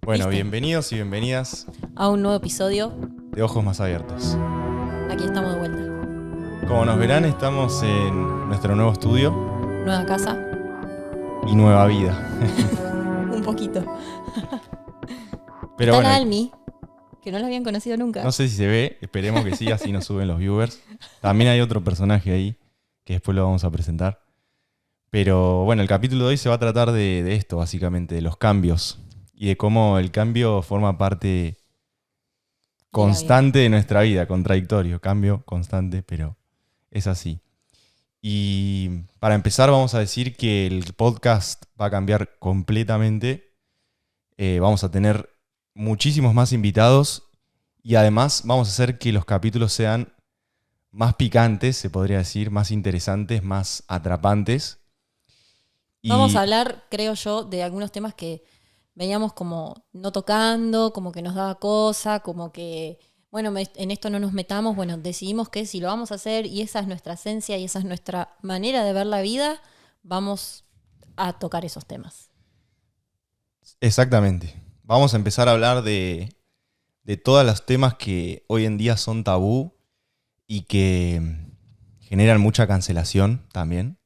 Bueno, ¿Listo? bienvenidos y bienvenidas A un nuevo episodio. de Ojos Más Abiertos. Aquí estamos de vuelta. Como nos verán, estamos en nuestro nuevo estudio Nueva casa. y nueva vida. Un poquito. Pero Está bueno, la Almi, que no la habían conocido nunca. no sé si se ve, esperemos que sí, así nos suben los viewers. También hay otro personaje ahí, que después lo vamos a presentar. Pero bueno, el capítulo de hoy se va a tratar de esto, básicamente, de los cambios. Y de cómo el cambio forma parte constante de nuestra vida, contradictorio. Cambio constante, pero es así. Y para empezar vamos a decir que el podcast va a cambiar completamente. Vamos a tener muchísimos más invitados y además vamos a hacer que los capítulos sean más picantes, se podría decir, más interesantes, más atrapantes. Vamos a hablar, creo yo, de algunos temas que veníamos como no tocando, como que nos daba cosa, como que, bueno, en esto no nos metamos. Bueno, decidimos que si lo vamos a hacer y esa es nuestra esencia y esa es nuestra manera de ver la vida, vamos a tocar esos temas. Exactamente. Vamos a empezar a hablar de todos los temas que hoy en día son tabú y que generan mucha cancelación también.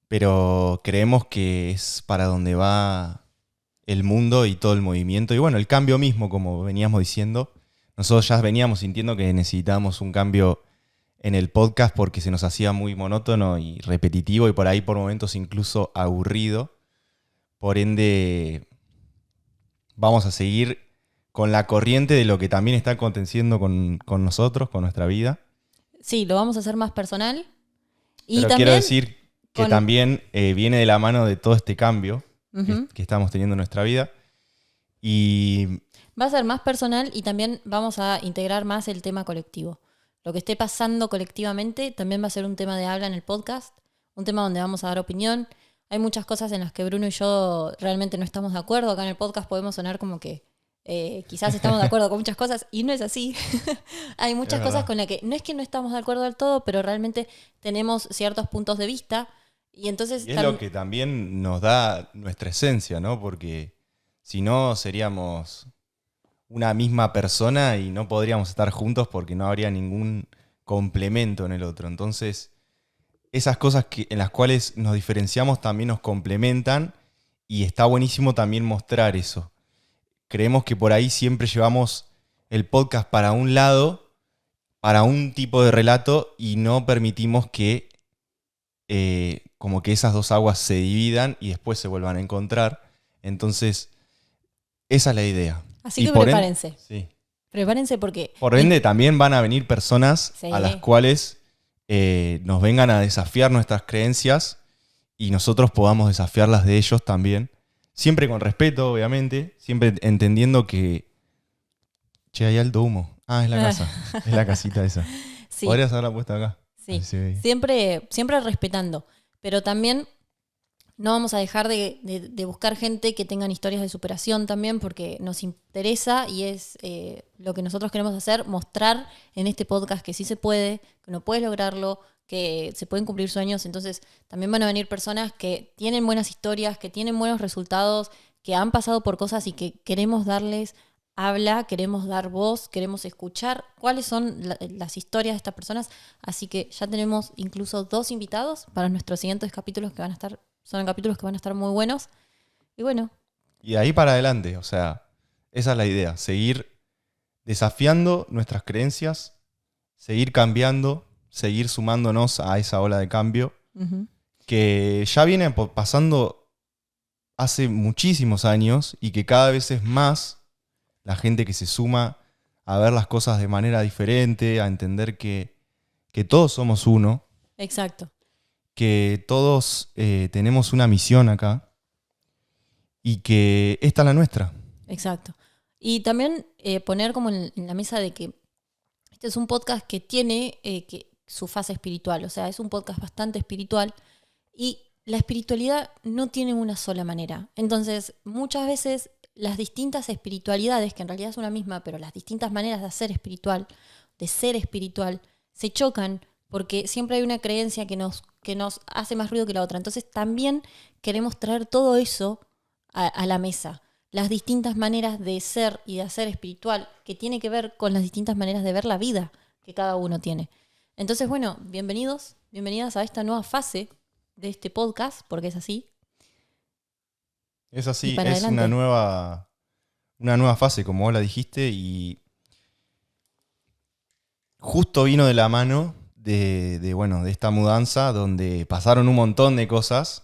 Pero creemos que es para donde va el mundo y todo el movimiento. Y bueno, el cambio mismo, como veníamos diciendo. Nosotros ya veníamos sintiendo que necesitábamos un cambio en el podcast porque se nos hacía muy monótono y repetitivo y por ahí por momentos incluso aburrido. Por ende, vamos a seguir con la corriente de lo que también está aconteciendo con nosotros, con nuestra vida. Sí, lo vamos a hacer más personal. Y Pero también quiero decir que con- también viene de la mano de todo este cambio Ujú. que estamos teniendo en nuestra vida. Y Va a ser más personal y también vamos a integrar más el tema colectivo. Lo que esté pasando colectivamente también va a ser un tema de habla en el podcast, un tema donde vamos a dar opinión. Hay muchas cosas en las que Bruno y yo realmente no estamos de acuerdo. Acá en el podcast podemos sonar como que quizás estamos de acuerdo con muchas cosas y no es así. Hay muchas es cosas verdad. con las que no es que no estamos de acuerdo del todo, pero realmente tenemos ciertos puntos de vista. Y entonces Y es lo que también nos da nuestra esencia, ¿no? Porque si no seríamos una misma persona y no podríamos estar juntos porque no habría ningún complemento en el otro. Entonces, esas cosas en las cuales nos diferenciamos también nos complementan y está buenísimo también mostrar eso. Creemos que por ahí siempre llevamos el podcast para un lado, para un tipo de relato y no permitimos que como que esas dos aguas se dividan y después se vuelvan a encontrar. Entonces, esa es la idea. Así Y que por ende, prepárense. sí. Prepárense porque... Por ende, también van a venir personas Sí. a las cuales nos vengan a desafiar nuestras creencias y nosotros podamos desafiarlas de ellos también. Siempre con respeto, obviamente. Siempre entendiendo que... Che, hay alto humo. Ah, es la casa. Es la casita esa. Sí. Podrías haberla puesto acá. Sí, Así se ve. siempre respetando, pero también no vamos a dejar de buscar gente que tengan historias de superación también, porque nos interesa y es lo que nosotros queremos hacer, mostrar en este podcast que sí se puede, que uno puede lograrlo, que se pueden cumplir sueños. Entonces también van a venir personas que tienen buenas historias, que tienen buenos resultados, que han pasado por cosas y que queremos darles habla, queremos dar voz, queremos escuchar cuáles son las historias de estas personas. Así que ya tenemos incluso 2 invitados para nuestros siguientes capítulos que van a estar, son capítulos que van a estar muy buenos. Y bueno, Y de ahí para adelante, o sea, esa es la idea, seguir desafiando nuestras creencias, seguir cambiando, seguir sumándonos a esa ola de cambio uh-huh. que ya viene pasando hace muchísimos años y que cada vez es más la gente que se suma a ver las cosas de manera diferente, a entender que todos somos uno, Exacto. que todos tenemos una misión acá y que esta es la nuestra. Exacto. Y también poner como en la mesa de que este es un podcast que tiene su fase espiritual, o sea, es un podcast bastante espiritual y la espiritualidad no tiene una sola manera. Entonces, muchas veces las distintas espiritualidades, que en realidad es una misma, pero las distintas maneras de hacer espiritual, de ser espiritual, se chocan porque siempre hay una creencia que nos hace más ruido que la otra. Entonces también queremos traer todo eso a la mesa. las distintas maneras de ser y de hacer espiritual, que tiene que ver con las distintas maneras de ver la vida que cada uno tiene. Entonces, bueno, bienvenidas a esta nueva fase de este podcast, porque es así. Es así, para es adelante. una nueva fase, como vos la dijiste, y justo vino de la mano de esta mudanza, donde pasaron un montón de cosas.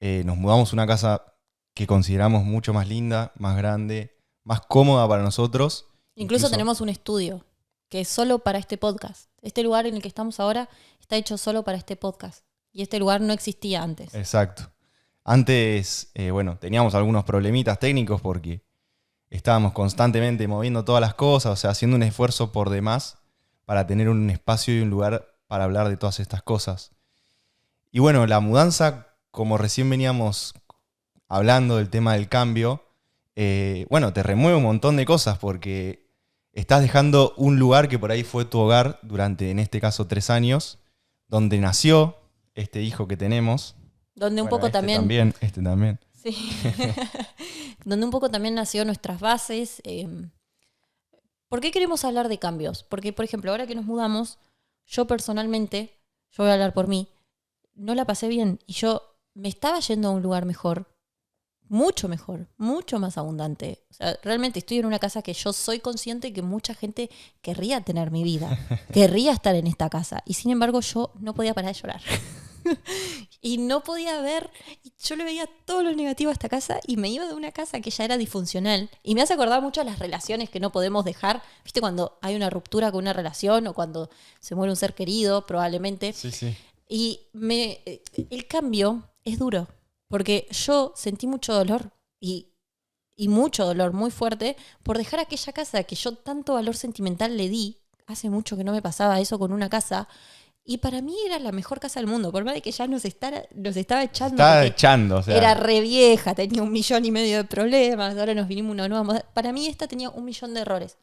Nos mudamos a una casa que consideramos mucho más linda, más grande, más cómoda para nosotros. Incluso tenemos un estudio que es solo para este podcast. Este lugar en el que estamos ahora está hecho solo para este podcast. Y este lugar no existía antes. Exacto. Antes, teníamos algunos problemitas técnicos porque estábamos constantemente moviendo todas las cosas, o sea, haciendo un esfuerzo por demás para tener un espacio y un lugar para hablar de todas estas cosas. Y bueno, la mudanza, como recién veníamos hablando del tema del cambio, te remueve un montón de cosas porque estás dejando un lugar que por ahí fue tu hogar durante, en este caso, 3 años, donde nació este hijo que tenemos. Donde un poco este también. Este también. Sí. Donde un poco también nació nuestras bases. ¿Por qué queremos hablar de cambios? Porque, por ejemplo, ahora que nos mudamos, yo personalmente, yo voy a hablar por mí, no la pasé bien. Y yo me estaba yendo a un lugar mejor, mucho más abundante. O sea, realmente estoy en una casa que yo soy consciente que mucha gente querría tener mi vida, querría estar en esta casa. Y sin embargo, yo no podía parar de llorar. Y no podía ver, y yo le veía todo lo negativo a esta casa y me iba de una casa que ya era disfuncional. Y me hace acordar mucho a las relaciones que no podemos dejar. ¿Viste? Cuando hay una ruptura con una relación o cuando se muere un ser querido, probablemente. Sí. Y el cambio es duro, porque yo sentí mucho dolor y mucho dolor muy fuerte por dejar aquella casa que yo tanto valor sentimental le di. Hace mucho que no me pasaba eso con una casa. Y para mí era la mejor casa del mundo, por más de que ya nos estaba echando. Estaba echando, o sea. Era re vieja, tenía 1,5 millones de problemas, ahora nos vinimos una nueva. Para mí esta tenía 1 millón de errores.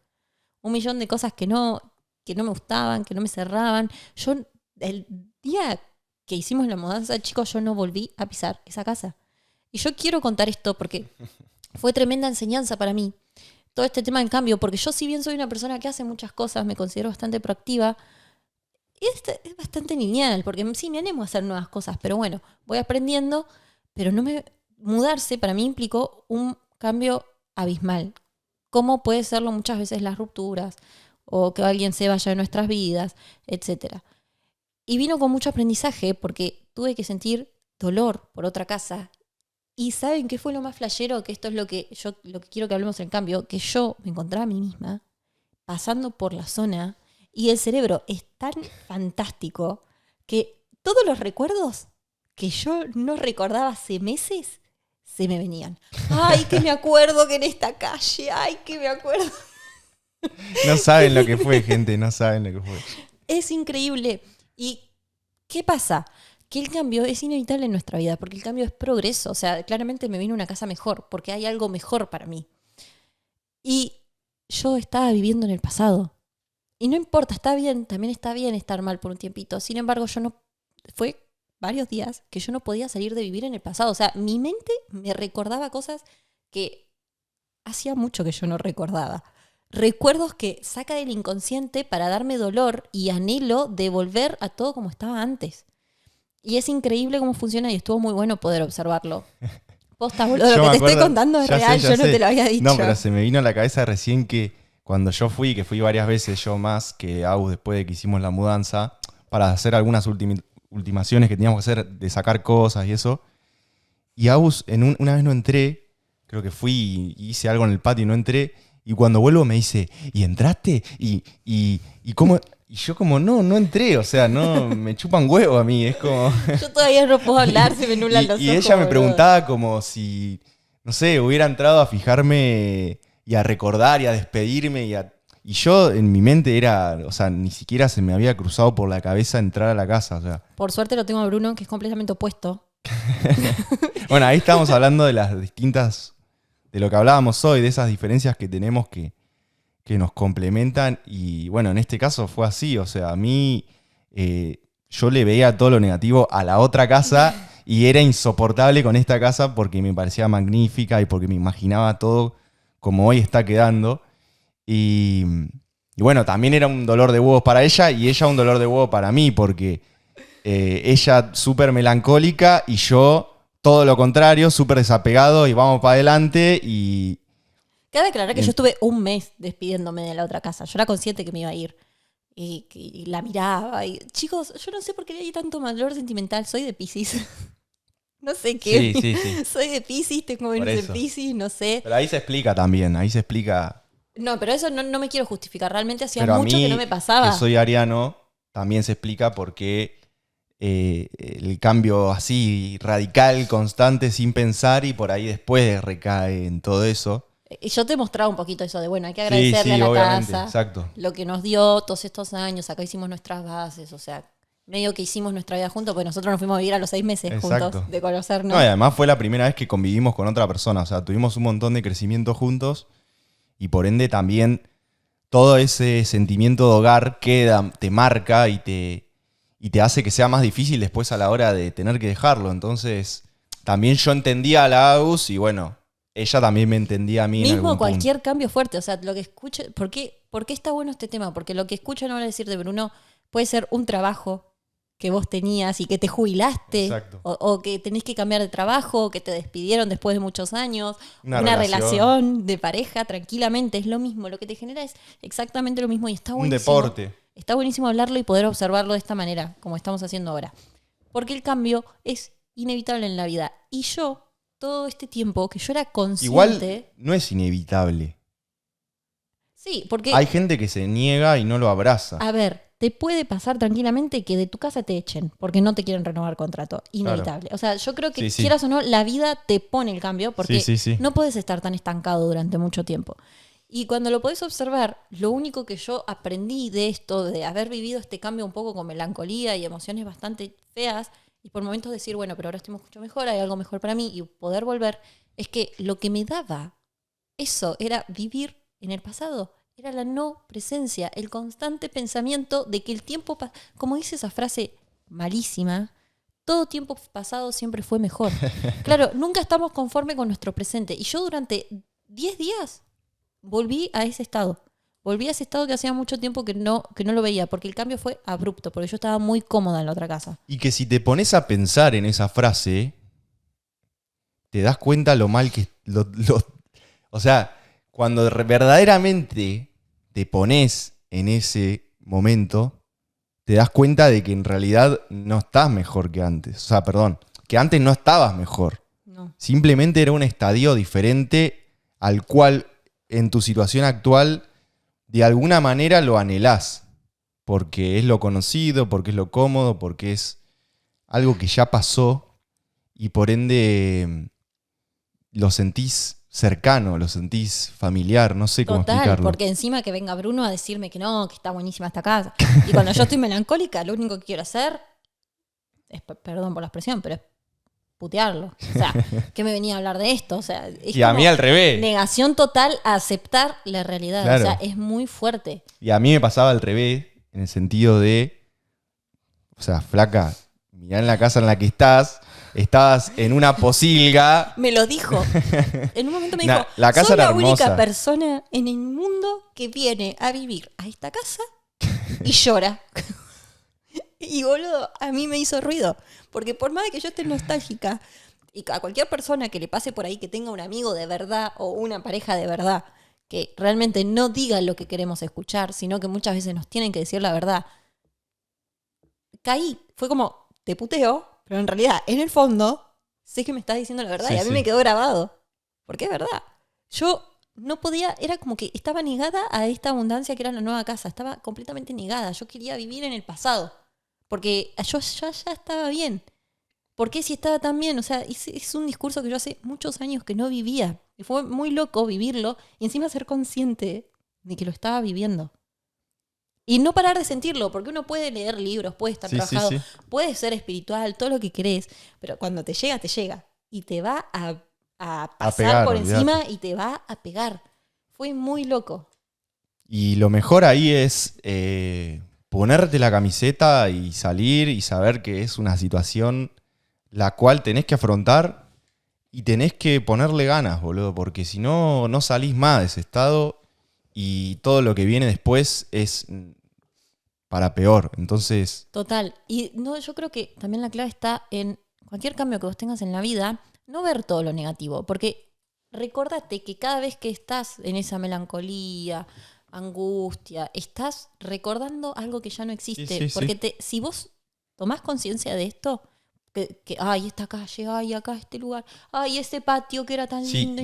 1 millón de cosas que no me gustaban, que no me cerraban. Yo, el día que hicimos la mudanza, chicos, yo no volví a pisar esa casa. Y yo quiero contar esto porque fue tremenda enseñanza para mí. Todo este tema del cambio, porque yo si bien soy una persona que hace muchas cosas, me considero bastante proactiva, es bastante lineal, porque sí me animo a hacer nuevas cosas, pero bueno, voy aprendiendo, pero mudarse para mí implicó un cambio abismal. Como puede serlo muchas veces las rupturas, o que alguien se vaya de nuestras vidas, etc. Y vino con mucho aprendizaje, porque tuve que sentir dolor por otra casa. Y ¿saben qué fue lo más flashero? Que esto es lo que quiero que hablemos en cambio, que yo me encontraba a mí misma pasando por la zona. Y el cerebro es tan fantástico que todos los recuerdos que yo no recordaba hace meses se me venían. Ay, que me acuerdo que en esta calle, ay, que me acuerdo. No saben lo que fue, gente, no saben lo que fue. Es increíble. ¿Y qué pasa? Que el cambio es inevitable en nuestra vida, porque el cambio es progreso. O sea, claramente me vino una casa mejor, porque hay algo mejor para mí. Y yo estaba viviendo en el pasado. Y no importa, está bien, también está bien estar mal por un tiempito. Sin embargo, fue varios días que yo no podía salir de vivir en el pasado. O sea, mi mente me recordaba cosas que hacía mucho que yo no recordaba. Recuerdos que saca del inconsciente para darme dolor y anhelo de volver a todo como estaba antes. Y es increíble cómo funciona y estuvo muy bueno poder observarlo. Posta, boludo, lo que te estoy contando es real, yo no te lo había dicho. No, pero se me vino a la cabeza recién que cuando yo fui, que fui varias veces yo más que Agus después de que hicimos la mudanza, para hacer algunas ultimaciones que teníamos que hacer de sacar cosas y eso. Y Agus, una vez no entré, creo que fui y hice algo en el patio y no entré. Y cuando vuelvo me dice, ¿y entraste? ¿Y cómo? Y yo como, no entré, o sea, no, me chupan huevo a mí, es como... Yo todavía no puedo hablar, se me nulan los ojos. Y ella me preguntaba como si, no sé, hubiera entrado a fijarme y a recordar y a despedirme y yo en mi mente era, o sea, ni siquiera se me había cruzado por la cabeza entrar a la casa, o sea. Por suerte lo tengo a Bruno, que es completamente opuesto. Bueno, ahí estamos hablando de las distintas, de lo que hablábamos hoy, de esas diferencias que tenemos que nos complementan y bueno, en este caso fue así, o sea, a mí yo le veía todo lo negativo a la otra casa y era insoportable con esta casa porque me parecía magnífica y porque me imaginaba todo como hoy está quedando. Y bueno, también era un dolor de huevos para ella y ella un dolor de huevos para mí porque ella súper melancólica y yo todo lo contrario, súper desapegado y vamos para adelante y... Cabe aclarar que yo estuve un mes despidiéndome de la otra casa. Yo era consciente que me iba a ir. Y la miraba. Y, chicos, yo no sé por qué hay tanto valor sentimental. Soy de Piscis. No sé qué. Sí. Soy de Piscis, tengo Venus en Piscis, no sé. Pero ahí se explica también, ahí se explica. No, pero eso no me quiero justificar. Realmente hacía Pero mucho a mí, que no me pasaba. que soy ariano, también se explica por qué el cambio así radical, constante, sin pensar y por ahí después recae en todo eso. Y yo te mostraba un poquito eso de, bueno, hay que agradecerle a la obviamente, casa. Exacto. Lo que nos dio todos estos años. Acá hicimos nuestras bases, o sea, medio que hicimos nuestra vida juntos, porque nosotros nos fuimos a vivir a los 6 meses juntos de conocernos. No, y además fue la primera vez que convivimos con otra persona, o sea, tuvimos un montón de crecimiento juntos y por ende también todo ese sentimiento de hogar queda, te marca y te hace que sea más difícil después a la hora de tener que dejarlo. Entonces, también yo entendía a la Agus y bueno, ella también me entendía a mí. Mismo en algún cualquier punto. cambio fuerte, o sea, lo que escuche, ¿por qué está bueno este tema? Porque lo que escuchan ahora decir de Bruno puede ser un trabajo que vos tenías y que te jubilaste, o que tenés que cambiar de trabajo, o que te despidieron después de muchos años, una relación de pareja, tranquilamente, es lo mismo, lo que te genera es exactamente lo mismo y está buenísimo. Un deporte. Está buenísimo hablarlo y poder observarlo de esta manera, como estamos haciendo ahora. Porque el cambio es inevitable en la vida. Y yo, todo este tiempo que yo era consciente... Igual no es inevitable. Sí, porque... Hay gente que se niega y no lo abraza. A ver, te puede pasar tranquilamente que de tu casa te echen porque no te quieren renovar contrato. Inevitable. Claro. O sea, yo creo que quieras o no, la vida te pone el cambio porque no puedes estar tan estancado durante mucho tiempo. Y cuando lo podés observar, lo único que yo aprendí de esto, de haber vivido este cambio un poco con melancolía y emociones bastante feas, y por momentos decir, bueno, pero ahora estoy mucho mejor, hay algo mejor para mí, y poder volver, es que lo que me daba eso era vivir en el pasado. Era la no presencia, el constante pensamiento de que el tiempo, como dice esa frase malísima, todo tiempo pasado siempre fue mejor. Claro, nunca estamos conformes con nuestro presente. Y yo durante 10 días volví a ese estado. Volví a ese estado que hacía mucho tiempo que no lo veía, porque el cambio fue abrupto, porque yo estaba muy cómoda en la otra casa. Y que si te pones a pensar en esa frase, te das cuenta lo mal que... o sea, cuando verdaderamente te pones en ese momento, te das cuenta de que en realidad no estás mejor que antes. O sea, perdón, que antes no estabas mejor. No. Simplemente era un estadio diferente al cual en tu situación actual de alguna manera lo anhelás. Porque es lo conocido, porque es lo cómodo, porque es algo que ya pasó y por ende lo sentís cercano, lo sentís familiar, no sé cómo explicarlo. Porque encima que venga Bruno a decirme que no, que está buenísima esta casa. Y cuando yo estoy melancólica, lo único que quiero hacer es, perdón por la expresión, pero es putearlo. O sea, ¿qué me venía a hablar de esto? O sea, es y a mí al revés. Negación total a aceptar la realidad. Claro. O sea, es muy fuerte. Y a mí me pasaba al revés, en el sentido de, o sea, flaca, mirá en la casa en la que estabas en una posilga. Me lo dijo. En un momento me dijo, la casa soy era la hermosa. única persona en el mundo que viene a vivir a esta casa y llora. Y boludo, a mí me hizo ruido. Porque por más de que yo esté nostálgica, y a cualquier persona que le pase por ahí que tenga un amigo de verdad o una pareja de verdad, que realmente no diga lo que queremos escuchar, sino que muchas veces nos tienen que decir la verdad. Caí, fue como, te puteo, pero en realidad, en el fondo, sé que me estás diciendo la verdad y a mí me quedó grabado. Porque es verdad. Yo no podía, era como que estaba negada a esta abundancia que era la nueva casa. Estaba completamente negada. Yo quería vivir en el pasado. Porque yo ya estaba bien. ¿Por qué si estaba tan bien? O sea, es un discurso que yo hace muchos años que no vivía. Y fue muy loco vivirlo y encima ser consciente de que lo estaba viviendo. Y no parar de sentirlo, porque uno puede leer libros, puede estar trabajado, puede ser espiritual, todo lo que querés, pero cuando te llega, te llega. Y te va a pasar pegar, por encima y te va a pegar. Fue muy loco. Y lo mejor ahí es ponerte la camiseta y salir y saber que es una situación la cual tenés que afrontar y tenés que ponerle ganas, boludo, porque si no, no salís más de ese estado y todo lo que viene después es para peor. Entonces, Total. Y no, yo creo que también la clave está en cualquier cambio que vos tengas en la vida, no ver todo lo negativo. Porque recordate que cada vez que estás en esa melancolía, angustia, estás recordando algo que ya no existe. Sí, sí, sí. Porque si vos tomás conciencia de esto, ay, esta calle, ay, acá este lugar, ay, ese patio que era tan sí, lindo.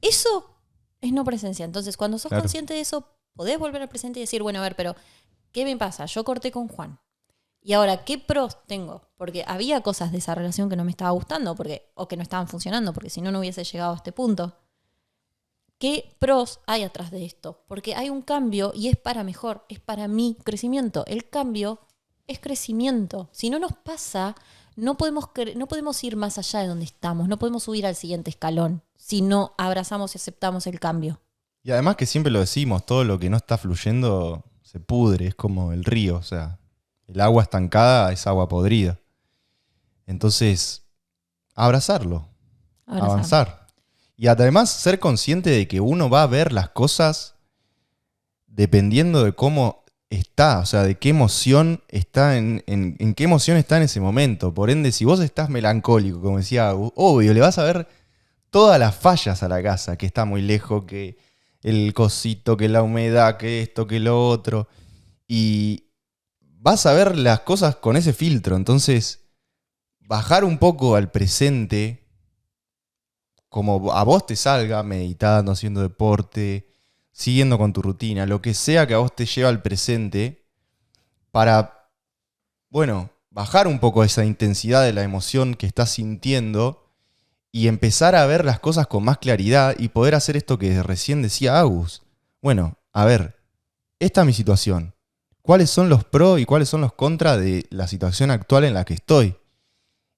Eso es no presencia. Entonces, cuando sos claro. consciente de eso, podés volver al presente y decir, bueno, a ver, pero ¿qué me pasa? Yo corté con Juan. Y ahora, ¿qué pros tengo? Porque había cosas de esa relación que no me estaba gustando o que no estaban funcionando, porque si no, no hubiese llegado a este punto. ¿Qué pros hay atrás de esto? Porque hay un cambio y es para mejor, es para mi crecimiento. El cambio es crecimiento. Si no nos pasa, no podemos ir más allá de donde estamos, no podemos subir al siguiente escalón si no abrazamos y aceptamos el cambio. Y además que siempre lo decimos, todo lo que no está fluyendo se pudre, es como el río, o sea, el agua estancada es agua podrida. Entonces, abrazarlo, avanzar. Y además ser consciente de que uno va a ver las cosas dependiendo de cómo está, o sea, de qué emoción está en qué emoción está en ese momento. Por ende, si vos estás melancólico, como decía Agus, obvio, le vas a ver todas las fallas a la casa, que está muy lejos, que el cosito, que la humedad, que esto, que lo otro. Y vas a ver las cosas con ese filtro. Entonces, bajar un poco al presente, como a vos te salga, meditando, haciendo deporte, siguiendo con tu rutina, lo que sea que a vos te lleve al presente, para, bueno, bajar un poco esa intensidad de la emoción que estás sintiendo y empezar a ver las cosas con más claridad y poder hacer esto que recién decía Agus. Bueno, a ver, esta es mi situación. ¿Cuáles son los pros y cuáles son los contras de la situación actual en la que estoy?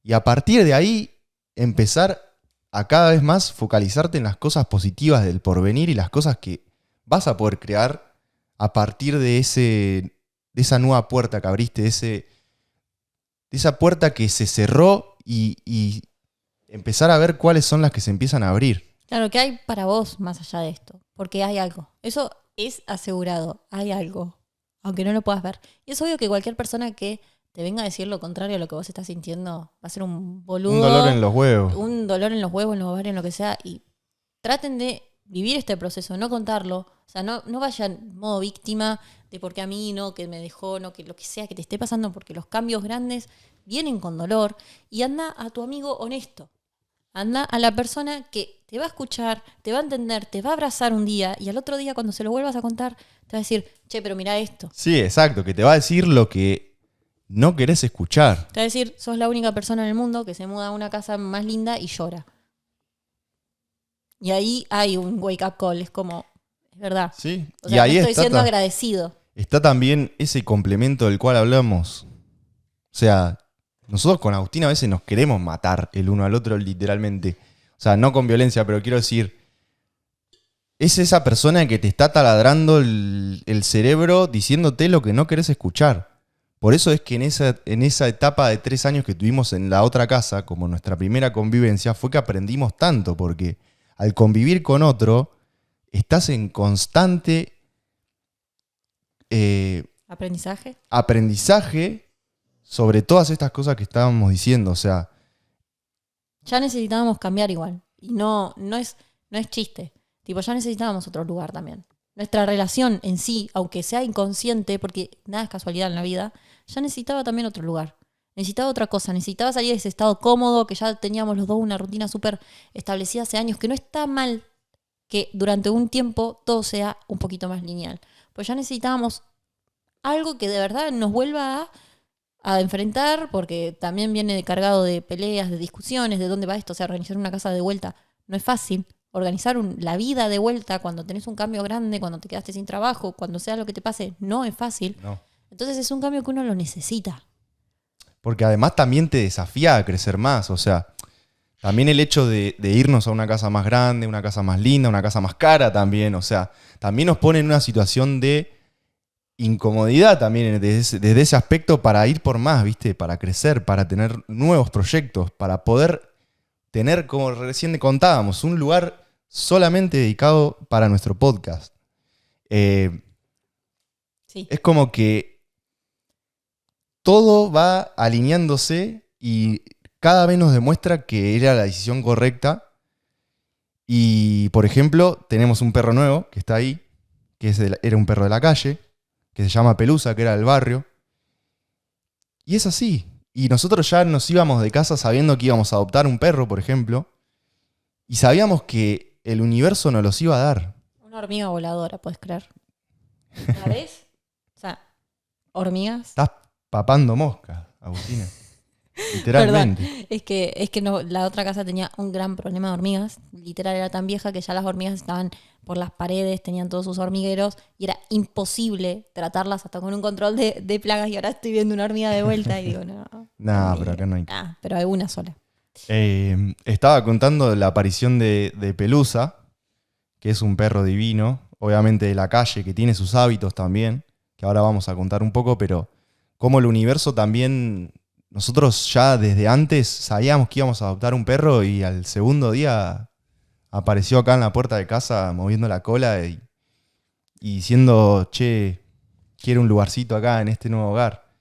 Y a partir de ahí, empezar a cada vez más focalizarte en las cosas positivas del porvenir y las cosas que vas a poder crear a partir de esa nueva puerta que abriste, de esa puerta que se cerró y empezar a ver cuáles son las que se empiezan a abrir. Claro, ¿qué hay para vos más allá de esto? Porque hay algo. Eso es asegurado. Hay algo. Aunque no lo puedas ver. Y es obvio que cualquier persona que te venga a decir lo contrario a lo que vos estás sintiendo va a ser un boludo. Un dolor en los huevos. Un dolor en los huevos, en los ovarios, en lo que sea. Y traten de vivir este proceso, no contarlo. O sea, no vayan en modo víctima de por qué a mí no, que me dejó, no, que lo que sea que te esté pasando, porque los cambios grandes vienen con dolor. Y anda a tu amigo honesto. Anda a la persona que te va a escuchar, te va a entender, te va a abrazar un día y al otro día cuando se lo vuelvas a contar te va a decir, che, pero mirá esto. Sí, exacto, que te va a decir lo que no querés escuchar. Te va a decir, sos la única persona en el mundo que se muda a una casa más linda y llora. Y ahí hay un wake up call, es como, es verdad. Sí, O sea, y ahí estoy siendo agradecido. Está también ese complemento del cual hablamos. O sea, nosotros con Agustín a veces nos queremos matar el uno al otro literalmente. O sea, no con violencia, pero quiero decir, es esa persona que te está taladrando el cerebro diciéndote lo que no querés escuchar. Por eso es que en esa etapa de 3 años que tuvimos en la otra casa, como nuestra primera convivencia, fue que aprendimos tanto, porque al convivir con otro, estás en constante aprendizaje sobre todas estas cosas que estábamos diciendo. O sea, ya necesitábamos cambiar igual. Y no es chiste. Tipo, ya necesitábamos otro lugar también. Nuestra relación en sí, aunque sea inconsciente, porque nada es casualidad en la vida, ya necesitaba también otro lugar. Necesitaba otra cosa. Necesitaba salir de ese estado cómodo, que ya teníamos los dos una rutina súper establecida hace años, que no está mal que durante un tiempo todo sea un poquito más lineal. Pues ya necesitábamos algo que de verdad nos vuelva a enfrentar, porque también viene cargado de peleas, de discusiones, de dónde va esto. O sea, organizar una casa de vuelta no es fácil. Organizar la vida de vuelta cuando tenés un cambio grande, cuando te quedaste sin trabajo, cuando sea lo que te pase, no es fácil. no. Entonces es un cambio que uno lo necesita. Porque además también te desafía a crecer más. O sea, también el hecho de irnos a una casa más grande, una casa más linda, una casa más cara también. O sea, también nos pone en una situación de incomodidad también desde ese aspecto para ir por más, ¿viste? Para crecer, para tener nuevos proyectos, para poder tener, como recién contábamos, un lugar solamente dedicado para nuestro podcast. Sí. Es como que todo va alineándose y cada vez nos demuestra que era la decisión correcta. Y, por ejemplo, tenemos un perro nuevo que está ahí, que era un perro de la calle, que se llama Pelusa, que era del barrio. Y es así. Y nosotros ya nos íbamos de casa sabiendo que íbamos a adoptar un perro, por ejemplo, y sabíamos que el universo nos los iba a dar. Una hormiga voladora, ¿puedes creer? ¿La ves? O sea, hormigas. Estás papando moscas, Agustina. Literalmente. Perdón, es que no, la otra casa tenía un gran problema de hormigas. Literal, era tan vieja que ya las hormigas estaban por las paredes, tenían todos sus hormigueros y era imposible tratarlas hasta con un control de plagas. Y ahora estoy viendo una hormiga de vuelta y digo, no. Nah, pero acá no hay. Pero hay una sola. Estaba contando la aparición de Pelusa, que es un perro divino, obviamente de la calle, que tiene sus hábitos también, que ahora vamos a contar un poco, pero como el universo también, nosotros ya desde antes sabíamos que íbamos a adoptar un perro y al segundo día apareció acá en la puerta de casa moviendo la cola y diciendo, che, quiero un lugarcito acá en este nuevo hogar.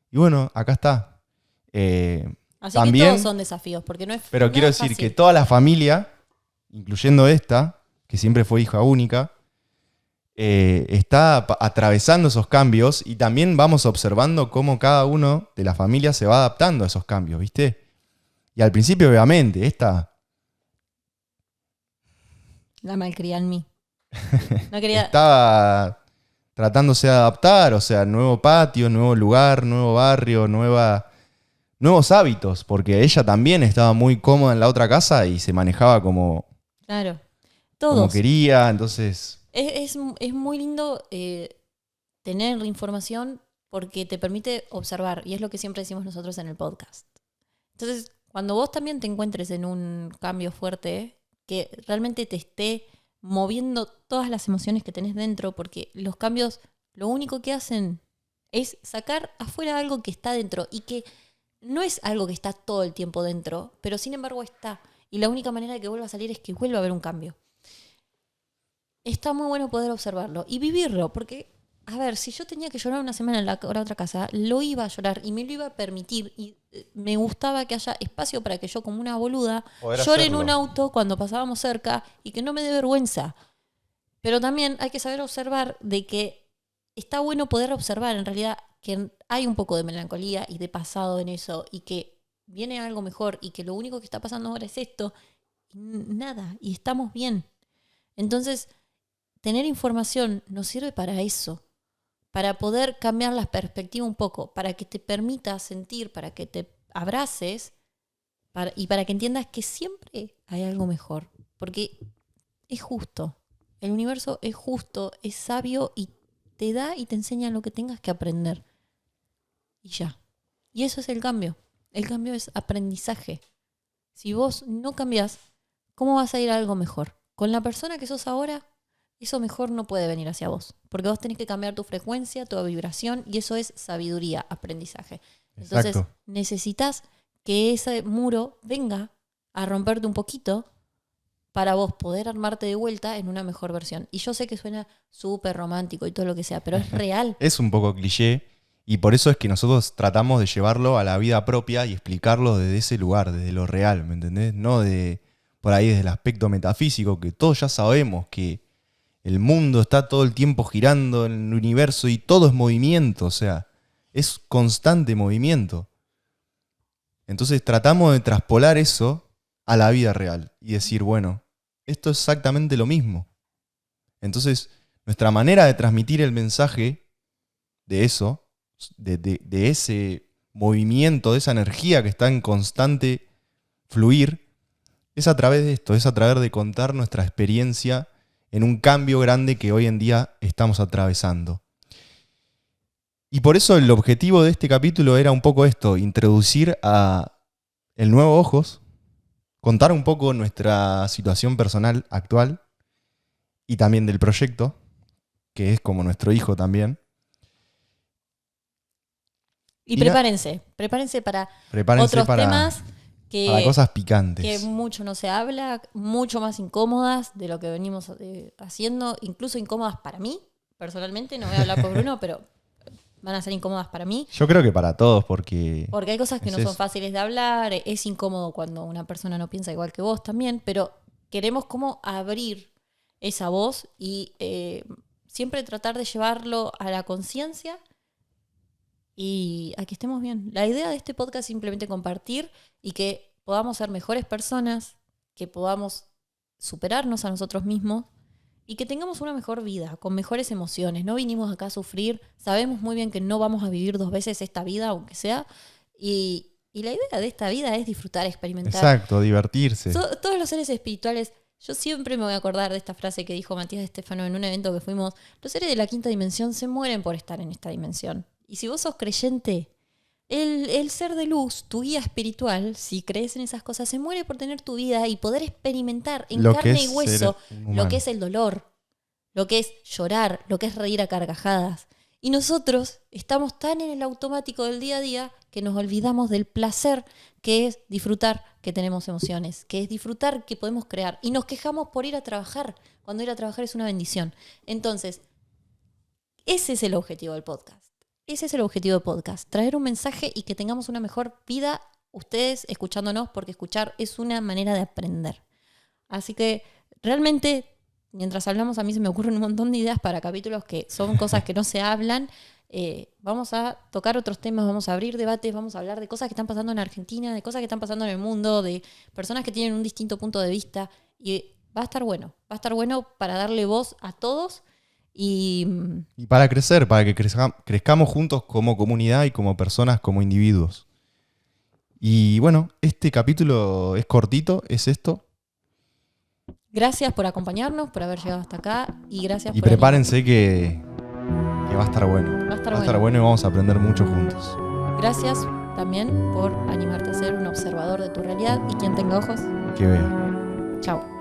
Y bueno, acá está. Así también, que todos son desafíos, porque no es pero nada quiero decir fácil. que toda la familia, incluyendo esta, que siempre fue hija única, está atravesando esos cambios y también vamos observando cómo cada uno de la familia se va adaptando a esos cambios, ¿viste? Y al principio, obviamente, esta La malcriada en mí. No quería... estaba tratándose de adaptar, o sea, nuevo patio, nuevo lugar, nuevo barrio, nuevos hábitos, porque ella también estaba muy cómoda en la otra casa y se manejaba como Claro. Todos. quería, entonces... Es muy lindo tener información porque te permite observar, y es lo que siempre decimos nosotros en el podcast. Entonces, cuando vos también te encuentres en un cambio fuerte, que realmente te esté moviendo todas las emociones que tenés dentro, porque los cambios lo único que hacen es sacar afuera algo que está dentro y que no es algo que está todo el tiempo dentro, pero sin embargo está. Y la única manera de que vuelva a salir es que vuelva a haber un cambio. Está muy bueno poder observarlo y vivirlo, porque, a ver, si yo tenía que llorar una semana en la otra casa, lo iba a llorar y me lo iba a permitir. Y me gustaba que haya espacio para que yo, como una boluda, Poder llore hacerlo. en un auto cuando pasábamos cerca y que no me dé vergüenza. Pero también hay que saber observar de que está bueno poder observar, en realidad, que hay un poco de melancolía y de pasado en eso y que viene algo mejor y que lo único que está pasando ahora es esto. Y nada, y estamos bien. Entonces... tener información nos sirve para eso, para poder cambiar la perspectiva un poco, para que te permita sentir, para que te abraces y para que entiendas que siempre hay algo mejor, porque es justo, el universo es justo, es sabio y te da y te enseña lo que tengas que aprender. Y ya. Y eso es el cambio es aprendizaje. Si vos no cambiás, ¿cómo vas a ir a algo mejor? Con la persona que sos ahora, eso mejor no puede venir hacia vos. Porque vos tenés que cambiar tu frecuencia, tu vibración, y eso es sabiduría, aprendizaje. Entonces, Exacto. necesitas que ese muro venga a romperte un poquito para vos poder armarte de vuelta en una mejor versión. Y yo sé que suena súper romántico y todo lo que sea, pero es real. Es un poco cliché y por eso es que nosotros tratamos de llevarlo a la vida propia y explicarlo desde ese lugar, desde lo real, ¿me entendés? No de por ahí desde el aspecto metafísico, que todos ya sabemos que el mundo está todo el tiempo girando en el universo y todo es movimiento, o sea, es constante movimiento. Entonces tratamos de traspolar eso a la vida real y decir, bueno, esto es exactamente lo mismo. Entonces, nuestra manera de transmitir el mensaje de eso, de ese movimiento, de esa energía que está en constante fluir, es a través de esto, es a través de contar nuestra experiencia en un cambio grande que hoy en día estamos atravesando. Y por eso el objetivo de este capítulo era un poco esto, introducir a el nuevo Ojos, contar un poco nuestra situación personal actual y también del proyecto, que es como nuestro hijo también. Y Y prepárense para Prepárense otros para temas para cosas picantes. que mucho no se habla, mucho más incómodas de lo que venimos haciendo, incluso incómodas para mí, personalmente, no voy a hablar por Bruno, pero van a ser incómodas para mí, Yo creo que para todos, porque porque hay cosas que es no son eso. fáciles de hablar, es incómodo cuando una persona no piensa igual que vos también, pero queremos como abrir esa voz y siempre tratar de llevarlo a la conciencia y a que estemos bien. La idea de este podcast es simplemente compartir y que podamos ser mejores personas, que podamos superarnos a nosotros mismos y que tengamos una mejor vida, con mejores emociones. No vinimos acá a sufrir, sabemos muy bien que no vamos a vivir 2 veces esta vida, aunque sea, y la idea de esta vida es disfrutar, experimentar. Exacto, divertirse. Todos los seres espirituales, yo siempre me voy a acordar de esta frase que dijo Matías Estefano en un evento que fuimos, los seres de la quinta dimensión se mueren por estar en esta dimensión. Y si vos sos creyente, el ser de luz, tu guía espiritual, si crees en esas cosas, se muere por tener tu vida y poder experimentar en Lo que carne es y hueso ser lo humano. que es el dolor, lo que es llorar, lo que es reír a carcajadas. Y nosotros estamos tan en el automático del día a día que nos olvidamos del placer que es disfrutar que tenemos emociones, que es disfrutar que podemos crear. Y nos quejamos por ir a trabajar, cuando ir a trabajar es una bendición. Entonces, ese es el objetivo del podcast. Ese es el objetivo del podcast. Traer un mensaje y que tengamos una mejor vida ustedes escuchándonos, porque escuchar es una manera de aprender. Así que realmente, mientras hablamos, a mí se me ocurren un montón de ideas para capítulos que son cosas que no se hablan. Vamos a tocar otros temas, vamos a abrir debates, vamos a hablar de cosas que están pasando en Argentina, de cosas que están pasando en el mundo, de personas que tienen un distinto punto de vista. Y va a estar bueno para darle voz a todos. Y para crecer, para que crezcamos juntos como comunidad y como personas, como individuos. Y bueno, este capítulo es cortito, es esto. gracias por acompañarnos, por haber llegado hasta acá. Y gracias Y por prepárense que va a estar bueno. Va a estar Va a estar bueno. bueno y vamos a aprender mucho juntos. Gracias también por animarte a ser un observador de tu realidad y quien tenga ojos, Que vea. chao.